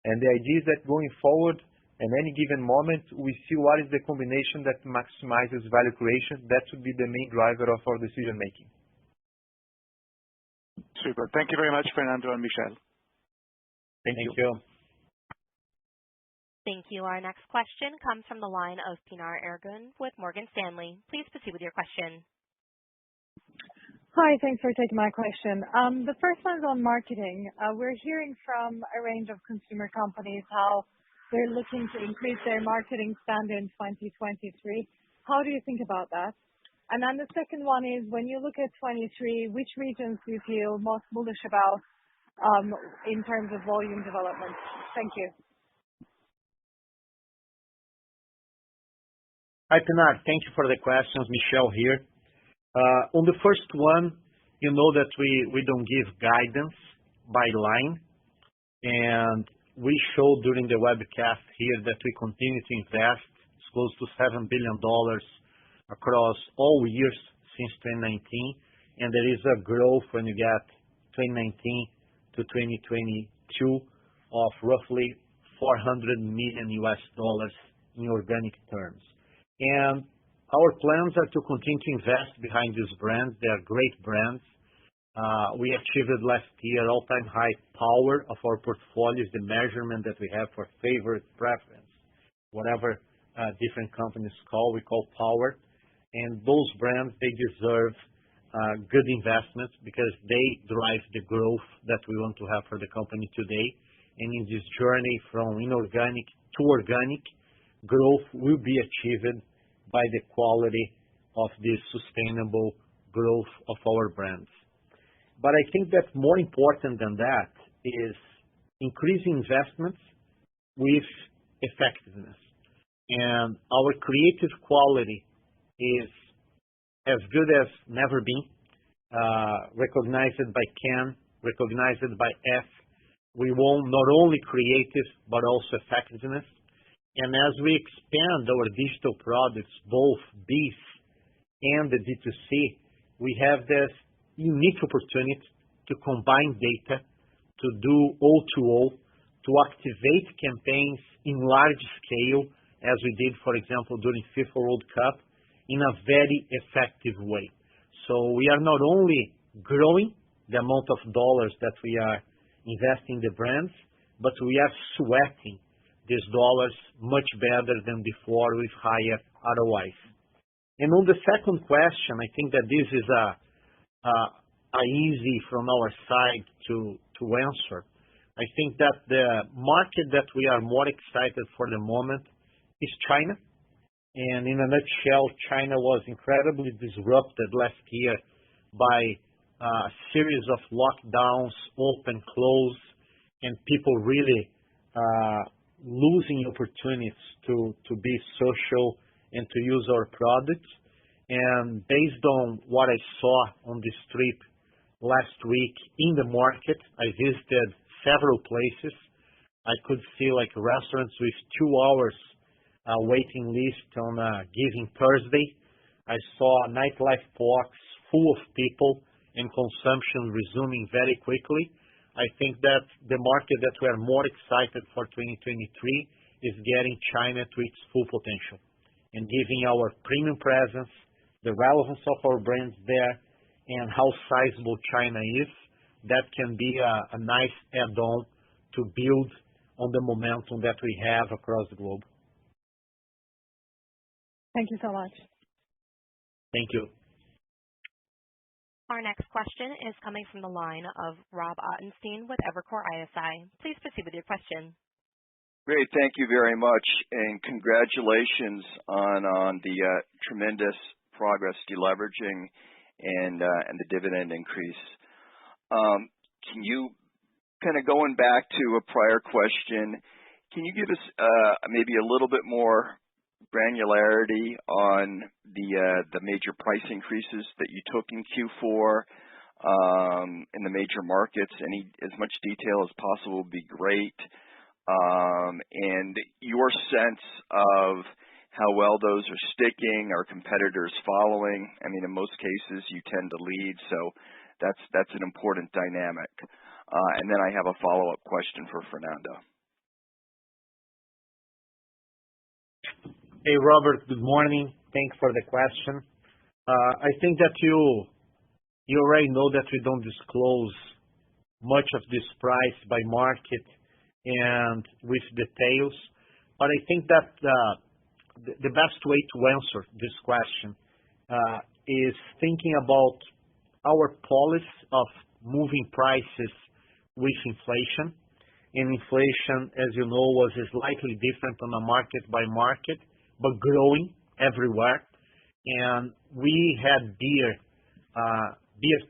And the idea is that going forward, at any given moment, we see what is the combination that maximizes value creation. That should be the main driver of our decision making. Super. Thank you very much, Fernando and Michel. Thank you. Thank you. Our next question comes from the line of Pinar Ergun with Morgan Stanley. Please proceed with your question. Hi, thanks for taking my question. The first one's on marketing. We're hearing from a range of consumer companies how they're looking to increase their marketing spend in 2023. How do you think about that? And then the second one is, when you look at 23, which regions do you feel most bullish about in terms of volume development? Thank you. Hi, Pinar. Thank you for the questions. Michel here. On the first one, you know that we don't give guidance by line, and we showed during the webcast here that we continue to invest close to $7 billion across all years since 2019, and there is a growth when you get 2019 to 2022 of roughly $400 million in organic terms. And our plans are to continue to invest behind these brands. They are great brands. We achieved last year all-time high power of our portfolio, is the measurement that we have for favorite preference, whatever different companies we call power. And those brands, they deserve good investments because they drive the growth that we want to have for the company today. And in this journey from inorganic to organic, growth will be achieved by the quality of this sustainable growth of our brands. But I think that more important than that is increasing investments with effectiveness. And our creative quality is as good as never been, recognized by Cannes, recognized by F. We want not only creative, but also effectiveness. And as we expand our digital products, both BEES and the D2C, we have this unique opportunity to combine data, to do O2O, to activate campaigns in large scale, as we did, for example, during FIFA World Cup, in a very effective way. So we are not only growing the amount of dollars that we are investing in the brands, but we are sweating these dollars much better than before with higher ROIs. And on the second question, I think that this is easy from our side to answer. I think that the market that we are more excited for the moment is China. And in a nutshell, China was incredibly disrupted last year by a series of lockdowns, open, close, and people really losing opportunities to be social and to use our products. And based on what I saw on this trip last week in the market, I visited several places. I could see like restaurants with 2 hours waiting list on a given Thursday. I saw nightlife parks full of people and consumption resuming very quickly. I think that the market that we are more excited for 2023 is getting China to its full potential and giving our premium presence, the relevance of our brands there, and how sizable China is. That can be a nice add-on to build on the momentum that we have across the globe. Thank you so much. Thank you. Our next question is coming from the line of Rob Ottenstein with Evercore ISI. Please proceed with your question. Great. Thank you very much, and congratulations on the tremendous progress deleveraging and the dividend increase. Can you, kind of going back to a prior question, can you give us maybe a little bit more granularity on the major price increases that you took in Q4 in the major markets? As much detail as possible would be great. And your sense of how well those are sticking, are competitors following? I mean, in most cases, you tend to lead, so that's an important dynamic. And then I have a follow-up question for Fernando. Hey, Robert, good morning. Thanks for the question. I think that you already know that we don't disclose much of this price by market and with details, but I think that the best way to answer this question is thinking about our policy of moving prices with inflation. And inflation, as you know, was slightly different on a market by market, but growing everywhere. And we had beer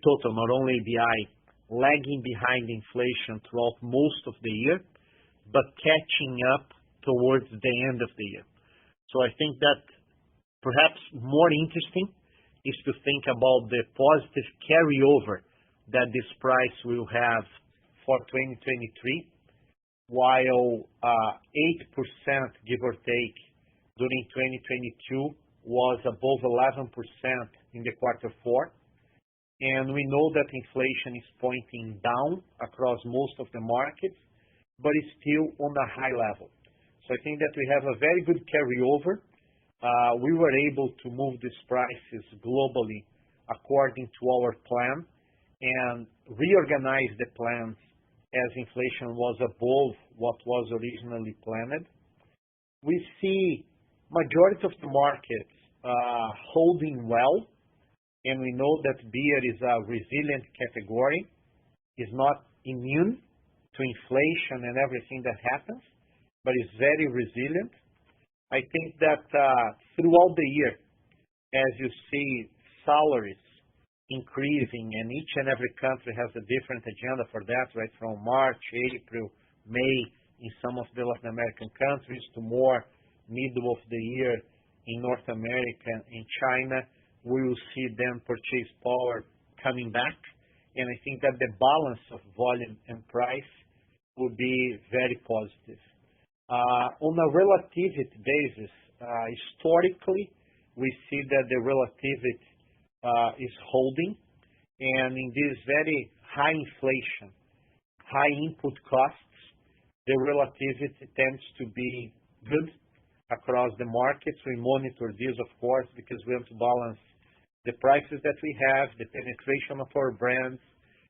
total, not only ABI, lagging behind inflation throughout most of the year, but catching up towards the end of the year. So I think that perhaps more interesting is to think about the positive carryover that this price will have for 2023, while 8%, give or take, during 2022 was above 11% in the quarter four. And we know that inflation is pointing down across most of the markets, but it's still on a high level. So I think that we have a very good carryover. We were able to move these prices globally according to our plan and reorganize the plans as inflation was above what was originally planned. We see majority of the markets holding well, and we know that beer is a resilient category, is not immune to inflation and everything that happens, but is very resilient. I think that throughout the year, as you see salaries increasing, and each and every country has a different agenda for that, right? From March, April, May in some of the Latin American countries to more middle of the year in North America and China, we will see then purchase power coming back. And I think that the balance of volume and price will be very positive. On a relativity basis, historically, we see that the relativity is holding, and in this very high inflation, high input costs, the relativity tends to be good across the markets. We monitor this, of course, because we have to balance the prices that we have, the penetration of our brands,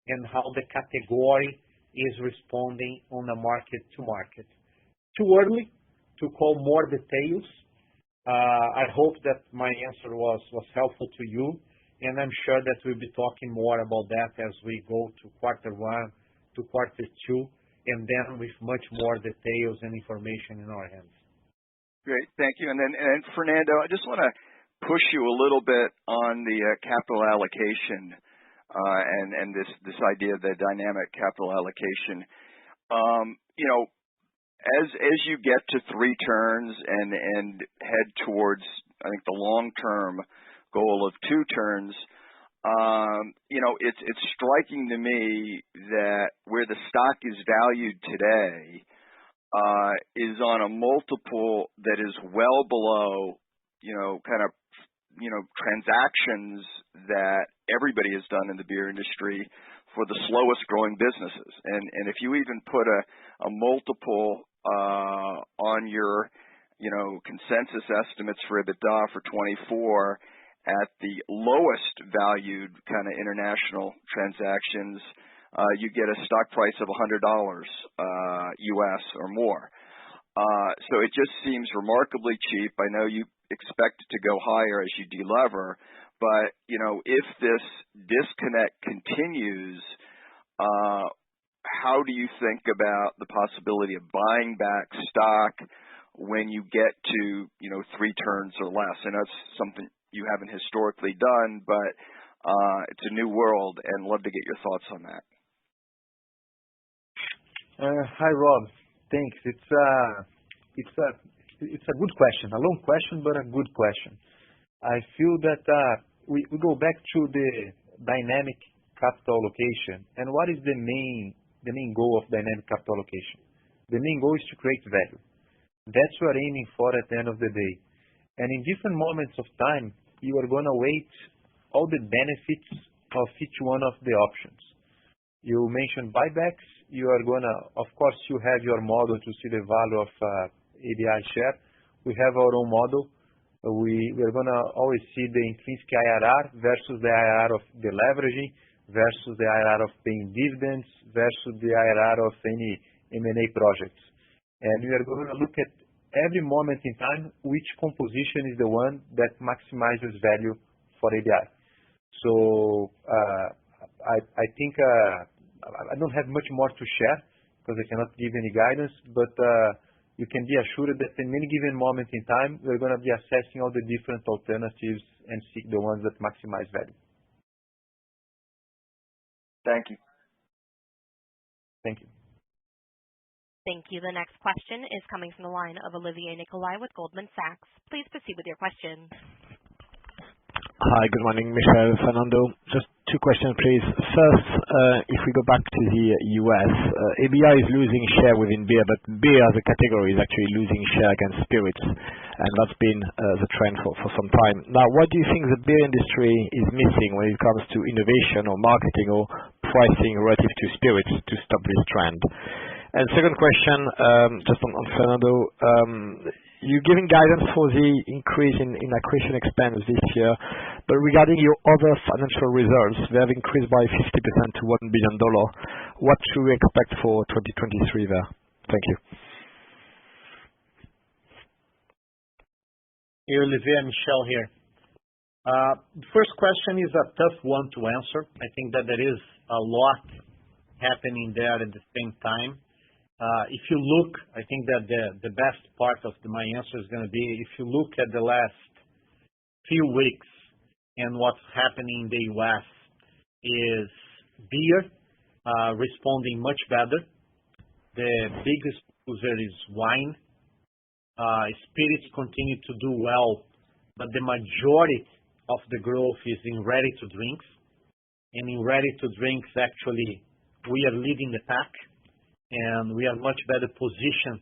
and how the category is responding on a market to market. Too early to call more details. I hope that my answer was helpful to you, and I'm sure that we'll be talking more about that as we go to quarter one, to quarter two, and then with much more details and information in our hands. Great, thank you. And Fernando, I just want to push you a little bit on the capital allocation and this idea of the dynamic capital allocation. As you get to 3 turns and head towards, I think, the long-term goal of 2 turns, it's striking to me that where the stock is valued today is on a multiple that is well below, transactions that everybody has done in the beer industry for the slowest growing businesses. And if you even put a multiple on your, consensus estimates for EBITDA for 24 at the lowest valued kind of international transactions, you get a stock price of $100 US or more. So it just seems remarkably cheap. I know you expect it to go higher as you delever, but if this disconnect continues, how do you think about the possibility of buying back stock when you get to 3 turns or less? I know it's something you haven't historically done, but it's a new world, and love to get your thoughts on that. Hi, Rob. Thanks. It's a good question, a long question, but a good question. I feel that we go back to the dynamic capital allocation, and what is the main goal of dynamic capital allocation? The main goal is to create value. That's what we're aiming for at the end of the day. And in different moments of time, you are going to weigh all the benefits of each one of the options. You mentioned buybacks. You are going to, of course, you have your model to see the value of ABI share. We have our own model. We're going to always see the intrinsic IRR versus the IRR of the leveraging, versus the IRR of paying dividends, versus the IRR of any M&A projects. And we are going to look at every moment in time which composition is the one that maximizes value for ABI. So I think I don't have much more to share because I cannot give any guidance, but you can be assured that in any given moment in time, we're going to be assessing all the different alternatives and seek the ones that maximize value. Thank you. Thank you. Thank you. The next question is coming from the line of Olivier Nicolai with Goldman Sachs. Please proceed with your question. Hi, good morning, Michel, Fernando. Just 2 questions, please. First, if we go back to the US, ABI is losing share within beer, but beer as a category is actually losing share against spirits. and that's been the trend for some time. Now, what do you think the beer industry is missing when it comes to innovation or marketing or pricing relative to spirits to stop this trend? And second question, just on Fernando, you're giving guidance for the increase in acquisition expense this year, but regarding your other financial results, they have increased by 50% to $1 billion. What should we expect for 2023 there? Thank you. Hey, Olivier, Michel here. The first question is a tough one to answer. I think that there is a lot happening there at the same time. If you look, I think that the best part of my answer is going to be, if you look at the last few weeks and what's happening in the U.S. is beer responding much better. The biggest loser is wine. Spirits continue to do well, but the majority of the growth is in ready-to-drinks. And in ready-to-drinks, actually, we are leading the pack, and we are much better positioned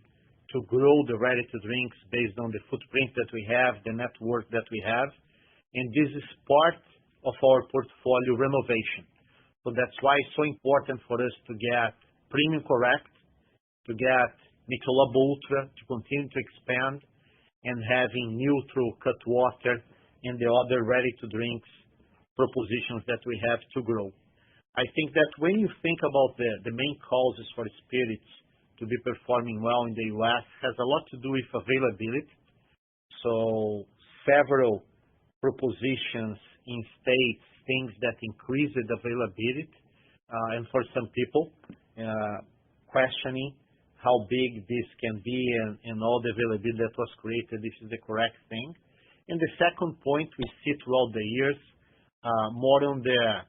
to grow the ready-to-drinks based on the footprint that we have, the network that we have. And this is part of our portfolio renovation. So that's why it's so important for us to get premium correct, to get Michelob Ultra, to continue to expand, and having Neutral, Cutwater, and the other ready-to-drinks propositions that we have to grow. I think that when you think about the main causes for spirits to be performing well in the U.S. has a lot to do with availability. So several propositions in states, things that increase the availability, and for some people, questioning how big this can be and all the availability that was created, this is the correct thing. And the second point we see throughout the years, more on the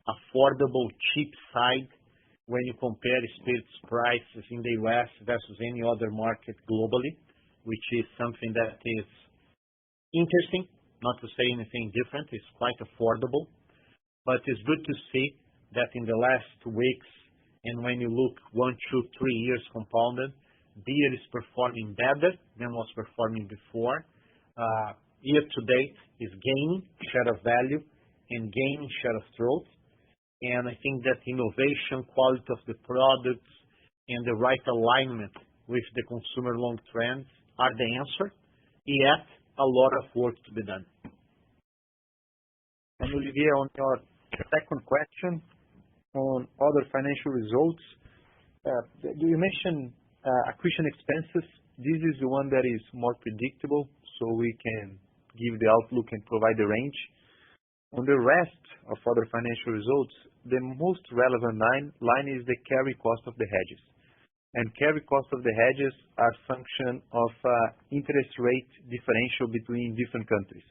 affordable, cheap side when you compare spirits prices in the U.S. versus any other market globally, which is something that is interesting, not to say anything different. It's quite affordable. But it's good to see that in the last weeks, and when you look 1, 2, 3 years compounded, beer is performing better than was performing before. Year to date is gaining share of value and gaining share of throat. And I think that innovation, quality of the products, and the right alignment with the consumer long trends are the answer, yet a lot of work to be done. And Olivier, on your second question on other financial results, you mentioned acquisition expenses. This is the one that is more predictable, so we can give the outlook and provide the range. On the rest of other financial results, the most relevant line is the carry cost of the hedges. And carry cost of the hedges are function of interest rate differential between different countries.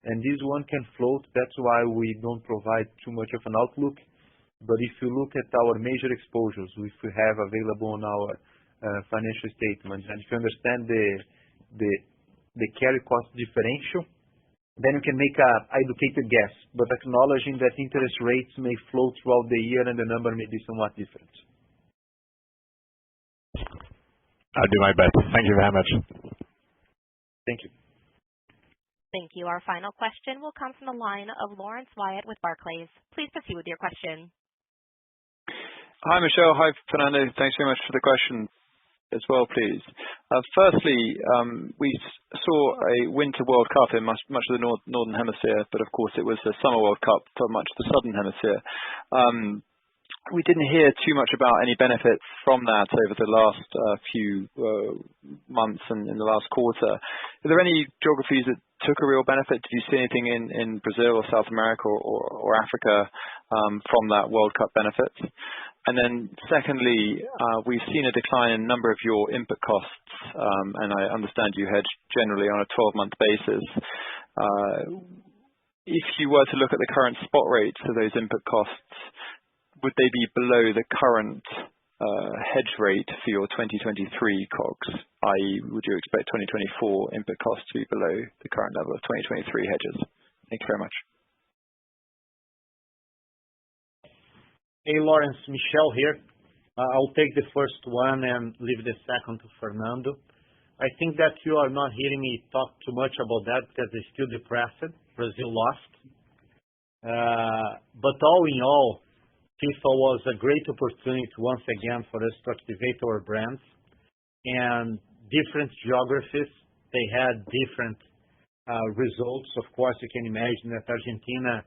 And this one can float. That's why we don't provide too much of an outlook. But if you look at our major exposures, which we have available on our financial statements, and if you understand the carry cost differential, then you can make an educated guess, but acknowledging that interest rates may flow throughout the year and the number may be somewhat different. I'll do my best. Thank you very much. Thank you. Thank you. Our final question will come from the line of Laurence Wyatt with Barclays. Please proceed with your question. Hi, Michel. Hi, Fernando. Thanks very much for the question as well, please. Firstly, we saw a Winter World Cup in much of the Northern Hemisphere, but of course it was a Summer World Cup for much of the Southern Hemisphere. We didn't hear too much about any benefits from that over the last few months and in the last quarter. Are there any geographies that took a real benefit? Did you see anything in Brazil or South America or Africa from that World Cup benefit? And then secondly, we've seen a decline in a number of your input costs, and I understand you hedge generally on a 12-month basis. If you were to look at the current spot rates of those input costs, would they be below the current hedge rate for your 2023 COGS, i.e., would you expect 2024 input costs to be below the current level of 2023 hedges? Thank you very much. Hey, Lawrence, Michel here. I'll take the first one and leave the second to Fernando. I think that you are not hearing me talk too much about that because it's still depressed. Brazil lost. But all in all, FIFA was a great opportunity once again for us to activate our brands, and different geographies, they had different results. Of course, you can imagine that Argentina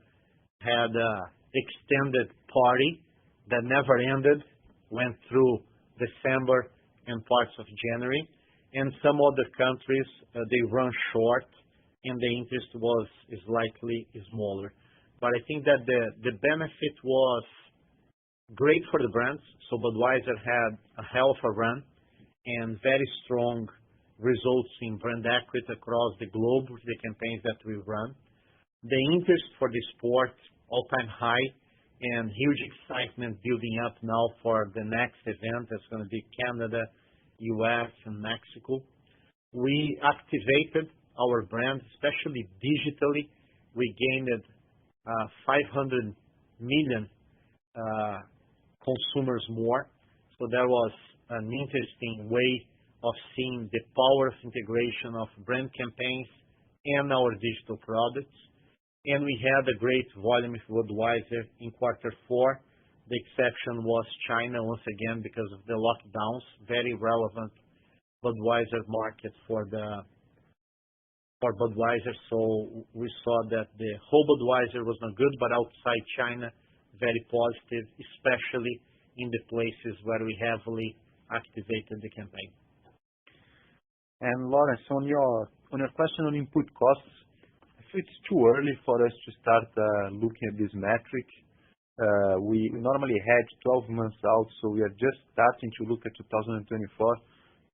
had an extended party that never ended, went through December and parts of January, and some other countries, they run short, and the interest was slightly smaller. But I think that the benefit was great for the brands. So Budweiser had a hell of a run and very strong results in brand equity across the globe with the campaigns that we run. The interest for the sport, all-time high, and huge excitement building up now for the next event that's going to be Canada, US, and Mexico. We activated our brand, especially digitally. We gained 500 million consumers more. So that was an interesting way of seeing the power of integration of brand campaigns and our digital products. And we had a great volume with Budweiser in quarter four. The exception was China, once again, because of the lockdowns, very relevant Budweiser market for Budweiser. So we saw that the whole Budweiser was not good, but outside China, very positive, especially in the places where we heavily activated the campaign. And Lawrence, on your question on input costs, I think it's too early for us to start looking at this metric. We normally hedge 12 months out, so we are just starting to look at 2024.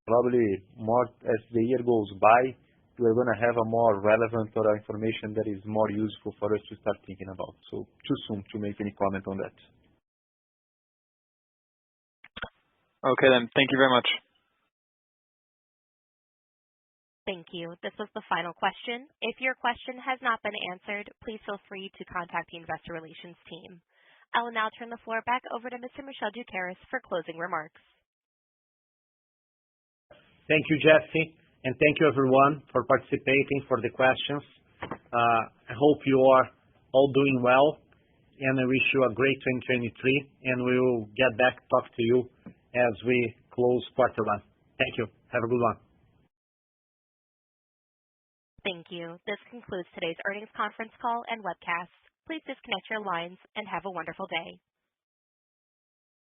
Probably more as the year goes by, we're going to have a more relevant or information that is more useful for us to start thinking about. So too soon to make any comment on that. Okay then, thank you very much. Thank you. This was the final question. If your question has not been answered, please feel free to contact the investor relations team. I will now turn the floor back over to Mr. Michel Doukeris for closing remarks. Thank you, Jesse, and thank you everyone for participating, for the questions. I hope you are all doing well, and I wish you a great 2023, and we will get back to talk to you as we close quarter one. Thank you. Have a good one. Thank you. This concludes today's earnings conference call and webcast. Please disconnect your lines and have a wonderful day.